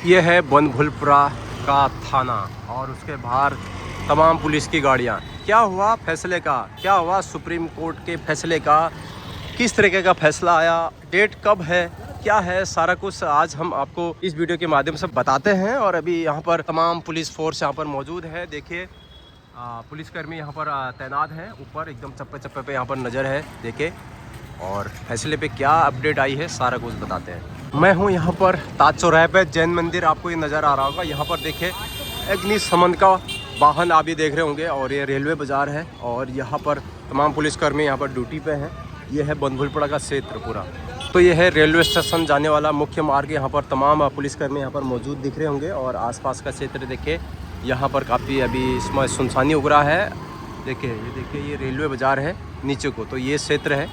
ये है बनभूलपुरा का थाना और उसके बाहर तमाम पुलिस की गाड़ियाँ। क्या हुआ फैसले का, क्या हुआ सुप्रीम कोर्ट के फैसले का, किस तरीके का फैसला आया, डेट कब है, क्या है, सारा कुछ आज हम आपको इस वीडियो के माध्यम से बताते हैं। और अभी यहाँ पर तमाम पुलिस फोर्स यहाँ पर मौजूद है। देखिए पुलिसकर्मी यहाँ पर तैनात हैं, ऊपर एकदम चप्पे चप्पे पे यहाँ पर नज़र है। देखिए और फैसले पे क्या अपडेट आई है सारा कुछ बताते हैं। मैं हूँ यहाँ पर ताज चौराहे पे, जैन मंदिर आपको ये नज़र आ रहा होगा। यहाँ पर देखिए अग्निशमन का वाहन आप भी देख रहे होंगे और ये रेलवे बाज़ार है और यहाँ पर तमाम पुलिसकर्मी यहाँ पर ड्यूटी पे हैं। ये है बनभूलपुरा का क्षेत्र पूरा। तो ये है रेलवे स्टेशन जाने वाला मुख्य मार्ग। यहाँ पर तमाम पुलिसकर्मी यहाँ पर मौजूद दिख रहे होंगे और आसपास का क्षेत्र देखिए यहाँ पर काफ़ी अभी इसमें सुनसानी उग रहा है। देखिए ये रेलवे बाज़ार है नीचे को, तो ये क्षेत्र है।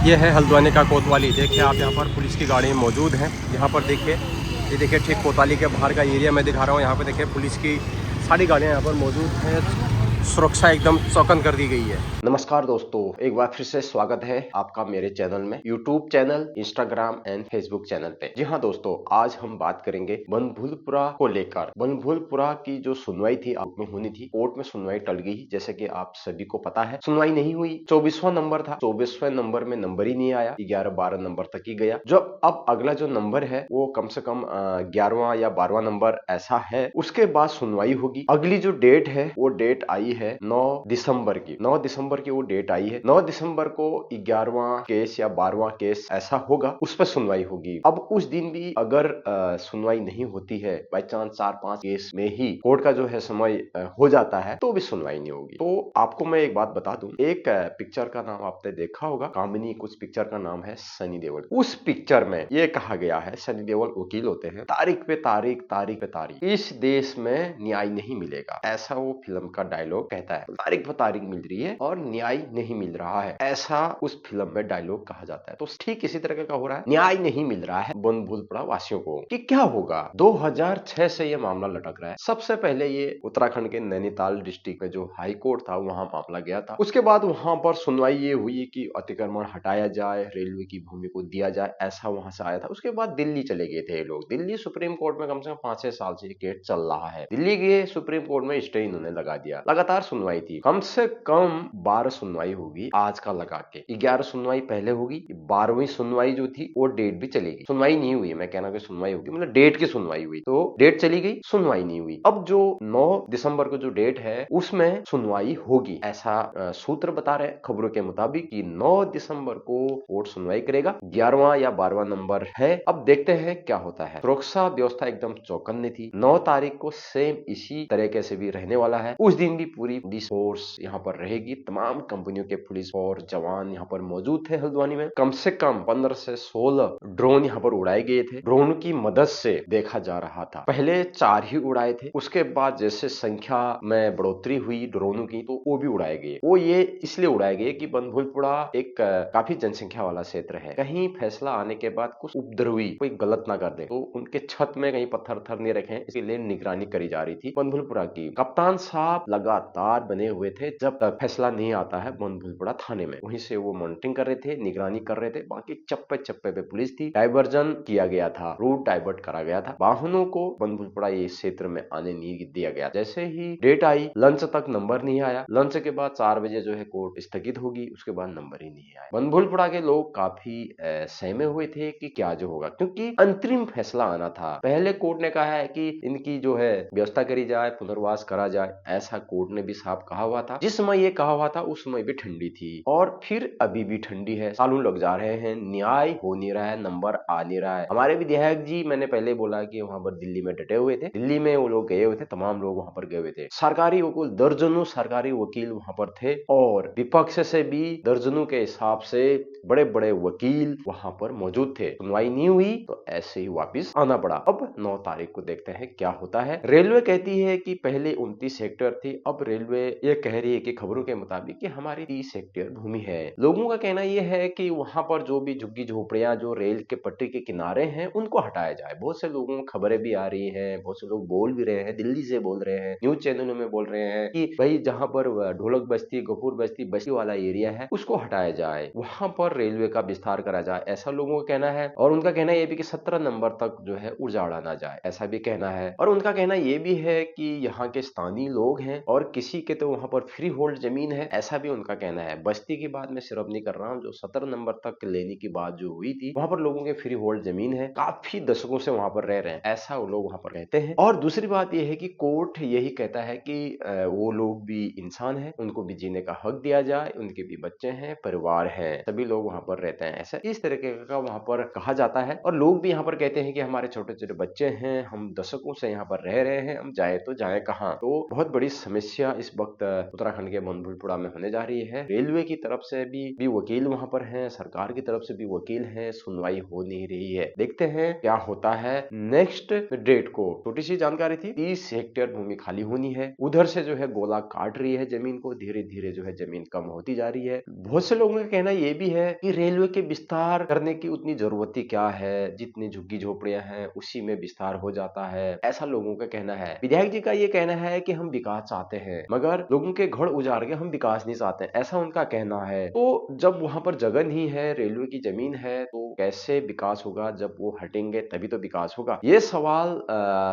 ये है हल्द्वानी का कोतवाली। देखिए आप यहाँ पर पुलिस की गाड़ी मौजूद हैं। यहाँ पर देखिए ये देखिए ठीक कोतवाली के बाहर का एरिया मैं दिखा रहा हूँ। यहाँ पर देखिए पुलिस की सारी गाड़ियाँ यहाँ पर मौजूद हैं। सुरक्षा एकदम चौकन कर दी गई है। नमस्कार दोस्तों, एक बार फिर से स्वागत है आपका मेरे चैनल में, YouTube channel, Instagram and Facebook channel पे। जी हाँ दोस्तों, आज हम बात करेंगे बनभूलपुरा को लेकर। बनभूलपुरा की जो सुनवाई थी कोर्ट में होनी थी, कोर्ट में सुनवाई टल गई। जैसे कि आप सभी को पता है सुनवाई नहीं हुई। 24वां नंबर था, 24वें नंबर में नंबर ही नहीं आया, 11-12 नंबर तक ही गया। जो अब अगला जो नंबर है वो कम से कम 11वां या 12वां नंबर ऐसा है। उसके बाद सुनवाई होगी। अगली जो डेट है वो डेट आई है 9 दिसंबर की। 9 दिसंबर की वो डेट आई है। 9 दिसंबर को 11वां केस या 12वां केस ऐसा होगा, उस पर सुनवाई होगी। अब उस दिन भी अगर सुनवाई नहीं होती है, बाई चांस 4-5 केस में ही कोर्ट का जो है समय हो जाता है, तो भी सुनवाई नहीं होगी। तो आपको मैं एक बात बता दूं, एक पिक्चर का नाम आपने देखा होगा, कामिनी कुछ पिक्चर का नाम है सनी देओल। उस पिक्चर में ये कहा गया है, सनी देओल वकील होते हैं, तारीख पे तारीख, तारीख पे तारीख, इस देश में न्याय नहीं मिलेगा, ऐसा वो फिल्म का डायलॉग कहता है। तारीख पर तारीख मिल रही है और न्याय नहीं मिल रहा है, ऐसा उस फिल्म में डायलॉग कहा जाता है। तो ठीक इसी तरह का हो रहा है, न्याय नहीं मिल रहा है बनभूलपुरा वासियों को कि क्या होगा। 2006 से ये मामला लटक रहा है। सबसे पहले ये उत्तराखंड के नैनीताल डिस्ट्रिक्ट में जो हाई कोर्ट था वहां मामला गया था। उसके बाद वहां पर सुनवाई ये हुई कि अतिक्रमण हटाया जाए, रेलवे की भूमि को दिया जाए, ऐसा वहां से आया था। उसके बाद दिल्ली चले गए थे ये लोग। दिल्ली सुप्रीम कोर्ट में कम से कम 5-6 साल से केस चल रहा है। दिल्ली गए, सुप्रीम कोर्ट में स्टे इन्होंने लगा दिया। लगातार सुनवाई थी, कम से कम 12 सुनवाई होगी आज का लगा के। 11 सुनवाई पहले होगी, 12वीं सुनवाई जो थी वो डेट भी चलेगी। सुनवाई नहीं हुई, मैं कहना कि सुनवाई होगी, मतलब डेट की सुनवाई हुई, तो डेट चली गई, सुनवाई नहीं हुई। अब जो 9 दिसंबर को जो डेट है उसमें सुनवाई होगी, ऐसा सूत्र बता रहे खबरों के मुताबिक कि 9 दिसंबर को कोर्ट सुनवाई करेगा। 11वां या 12वां नंबर है। अब देखते हैं क्या होता है। सुरक्षा व्यवस्था एकदम चौकन्नी थी। 9 तारीख को सेम इसी तरीके से भी रहने वाला है। उस दिन भी पूरी पुलिस फोर्स यहाँ पर रहेगी। तमाम कंपनियों के पुलिस और जवान यहाँ पर मौजूद थे। हल्द्वानी में कम से कम 15 से 16 ड्रोन यहाँ पर उड़ाए गए थे। ड्रोन की मदद से देखा जा रहा था, पहले 4 ही उड़ाए थे, उसके बाद जैसे संख्या में बढ़ोतरी हुई ड्रोनों की तो वो भी उड़ाए गए। वो ये इसलिए उड़ाए गए कि बनभूलपुरा एक काफी जनसंख्या वाला क्षेत्र है। कहीं फैसला आने के बाद कुछ उपद्रवी कोई गलत ना कर दे, तो उनके छत में कहीं पत्थर नहीं रखे, इसलिए निगरानी करी जा रही थी बनभूलपुरा की। कप्तान साहब लगातार बने हुए थे जब तक फैसला नहीं आता है बनभूलपुरा थाने में। वहीं से वो मॉनिटरिंग कर रहे थे, निगरानी कर रहे थे। बाकी चप्पे चप्पे पे पुलिस थी। डाइवर्जन किया गया था, रूट डाइवर्ट करा गया था। वाहनों को बनभूलपुरा ये क्षेत्र में आने नहीं दिया गया। जैसे ही डेट आई, लंच तक नंबर नहीं आया। लंच के बाद 4 बजे जो है कोर्ट स्थगित होगी, उसके बाद नंबर ही नहीं आया। बनभूलपुरा के लोग काफी सहमे हुए थे कि क्या जो होगा, क्योंकि अंतरिम फैसला आना था। पहले कोर्ट ने कहा है कि इनकी जो है व्यवस्था करी जाए, पुनर्वास करा जाए, ऐसा कोर्ट ने भी साफ कहा हुआ था। जिस समय ये कहा हुआ था उस समय भी ठंडी थी और फिर अभी भी ठंडी है। सालों लग जा रहे हैं, न्याय हो नहीं रहा है, नंबर आ नहीं रहा है। हमारे विधायक जी, मैंने पहले बोला कि वहां पर दिल्ली में डटे हुए थे। दिल्ली में वो लोग गए हुए थे, तमाम लोग वहां पर गए हुए थे। सरकारी वकील, दर्जनों सरकारी वकील वहां पर थे और विपक्ष से भी दर्जनों के हिसाब से बड़े बड़े वकील वहां पर मौजूद थे। सुनवाई नहीं हुई तो ऐसे ही वापिस आना पड़ा। अब 9 तारीख को देखते हैं क्या होता है। रेलवे कहती है कि पहले 29 हेक्टेयर थी, अब रेलवे ये कह रही है कि खबरों के मुताबिक कि हमारी 30 हेक्टेयर भूमि है। लोगों का कहना ये है कि वहां पर जो भी झुग्गी झोपड़ियां जो रेल के पटरी के किनारे हैं उनको हटाया जाए। बहुत से लोगों को खबरें भी आ रही हैं, बहुत से लोग बोल भी रहे हैं, दिल्ली से बोल रहे हैं, न्यूज चैनलों में बोल रहे हैं कि भाई जहां पर ढोलक बस्ती, गफूर बस्ती, बस्ती वाला एरिया है उसको हटाया जाए, वहां पर रेलवे का विस्तार करा जाए, ऐसा लोगों का कहना है। और उनका कहना यह भी कि 17 नंबर तक जो है उजाड़ा ना जाए, ऐसा भी कहना है। और उनका कहना यह भी है कि यहाँ के स्थानीय लोग हैं और किसी के तो वहां पर फ्री होल्ड जमीन है, ऐसा भी उनका कहना है। बस्ती की बात मैं सिर्फ नहीं कर रहा हूँ, जो 17 नंबर तक लेने की बात जो हुई थी वहां पर लोगों के फ्री होल्ड जमीन है, काफी दशकों से वहां पर रह रहे हैं, ऐसा वो लोग वहां पर रहते हैं। और दूसरी बात यह है कि कोर्ट यही कहता है कि वो लोग भी इंसान है, उनको भी जीने का हक दिया जाए, उनके भी बच्चे हैं, परिवार है, सभी लोग वहां पर रहते हैं, ऐसा इस तरीके का वहां पर कहा जाता है। और लोग भी यहाँ पर कहते हैं कि हमारे छोटे छोटे बच्चे हैं, हम दशकों से यहाँ पर रह रहे हैं, हम जाए तो जाए कहाँ। तो बहुत बड़ी समस्या इस वक्त उत्तराखंड के मनभूलपुरा में होने जा रही है। रेलवे की तरफ से भी वकील वहां पर हैं, सरकार की तरफ से भी वकील हैं, सुनवाई हो नहीं रही है। देखते हैं क्या होता है नेक्स्ट डेट को। छोटी सी जानकारी थी, 30 हेक्टेयर भूमि खाली होनी है, उधर से जो है गोला काट रही है जमीन को, धीरे धीरे जो है जमीन कम होती जा रही है। बहुत से लोगों का कहना यह भी है कि रेलवे के विस्तार करने की उतनी जरूरत ही क्या है, जितनी झुग्गी झोपड़ियां हैं उसी में विस्तार हो जाता है, ऐसा लोगों का कहना है। विधायक जी का ये कहना है कि हम विकास चाहते हैं मगर लोगों के घर उजाड़ के हम विकास नहीं चाहते, ऐसा उनका कहना है। तो जब वहां पर जगह नहीं है, रेलवे की जमीन है, तो कैसे विकास होगा? जब वो हटेंगे तभी तो विकास होगा। ये सवाल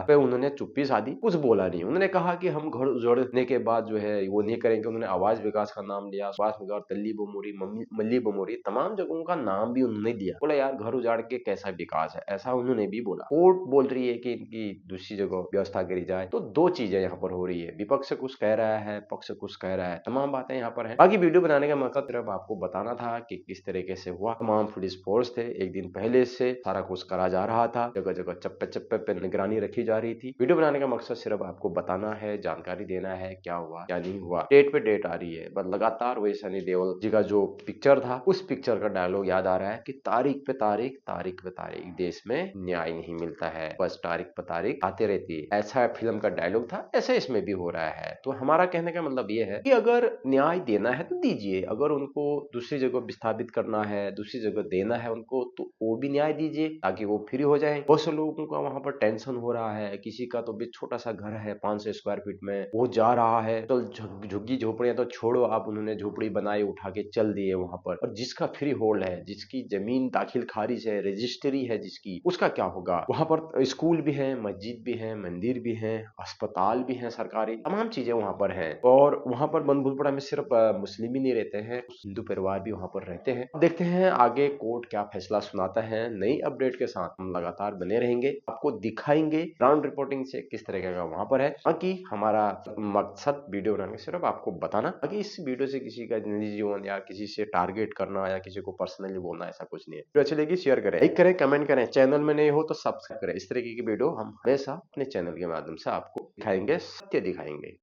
पे उन्होंने चुप्पी साधी, कुछ बोला नहीं। उन्होंने कहा कि हम घर उजड़ने के बाद जो है वो नहीं करेंगे। उन्होंने आवाज विकास का नाम लिया, सुभाष नगर, तल्ली बमोरी, मल्ली बमोरी, तमाम जगहों का नाम भी उन्होंने दिया। बोला यार घर उजाड़ के कैसा विकास है, ऐसा उन्होंने भी बोला। कोर्ट बोल रही है कि इनकी दूसरी जगह व्यवस्था करी जाए। तो दो चीजें यहाँ पर हो रही है, विपक्ष कुछ कह रहा है, पक्ष कुछ कह रहा है, तमाम बातें यहाँ पर है। बाकी वीडियो बनाने का मकसद सिर्फ आपको बताना था कि किस तरीके से हुआ। तमाम पुलिस फोर्स थे, एक दिन पहले से सारा कुछ करा जा रहा था, जगह जगह चप्पे चप्पे पे निगरानी रखी जा रही थी। वीडियो बनाने का मकसद सिर्फ आपको बताना है, जानकारी देना है क्या हुआ क्या नहीं हुआ। डेट पे डेट आ रही है, बस लगातार वही सनी देओल जी का जो पिक्चर था उस पिक्चर का डायलॉग याद आ रहा है कि तारीख पे तारीख, तारीख पे तारीख, देश में न्याय नहीं मिलता है, बस तारीख पे तारीख आती रहती है। ऐसा फिल्म का डायलॉग था, ऐसा इसमें भी हो रहा है। तो हमारा कहने का मतलब ये है कि अगर न्याय देना है तो दीजिए, अगर उनको दूसरी जगह विस्थापित करना है, दूसरी जगह देना है उनको, तो वो भी न्याय दीजिए ताकि वो फ्री हो जाए। बहुत से लोगों का वहां पर टेंशन हो रहा है, किसी का तो भी छोटा सा घर है 500 स्क्वायर फीट में, वो जा रहा है तो झुग्गी झोपड़ियां तो छोड़ो, आप उन्होंने झोपड़ी बनाई उठा के चल दिए वहां पर। और जिसका फ्री होल्ड है, जिसकी जमीन दाखिल खारिज है, रजिस्ट्री है जिसकी, उसका क्या होगा? वहां पर स्कूल भी है, मस्जिद भी है, मंदिर भी है, अस्पताल भी है, सरकारी तमाम चीजें वहां पर है। और वहां पर मनभूलपुरा में सिर्फ मुस्लिम ही नहीं रहते हैं, हिंदू परिवार भी वहां पर रहते हैं। देखते हैं आगे कोर्ट क्या फैसला सुनाता है। नई अपडेट के साथ हम लगातार बने रहेंगे, आपको दिखाएंगे ग्राउंड रिपोर्टिंग से किस तरीके का वहां पर है। बाकी हमारा मकसद वीडियो बनाने सिर्फ आपको बताना, बाकी इस वीडियो से किसी का निजी जीवन या किसी से टारगेट करना या किसी को पर्सनली बोलना ऐसा कुछ नहीं है। वीडियो अच्छी लगी शेयर करें, लाइक करें, कमेंट करें, चैनल में नहीं हो तो सब्सक्राइब करें। इस तरीके की वीडियो हम हमेशा अपने चैनल के माध्यम से आपको दिखाएंगे, सत्य दिखाएंगे।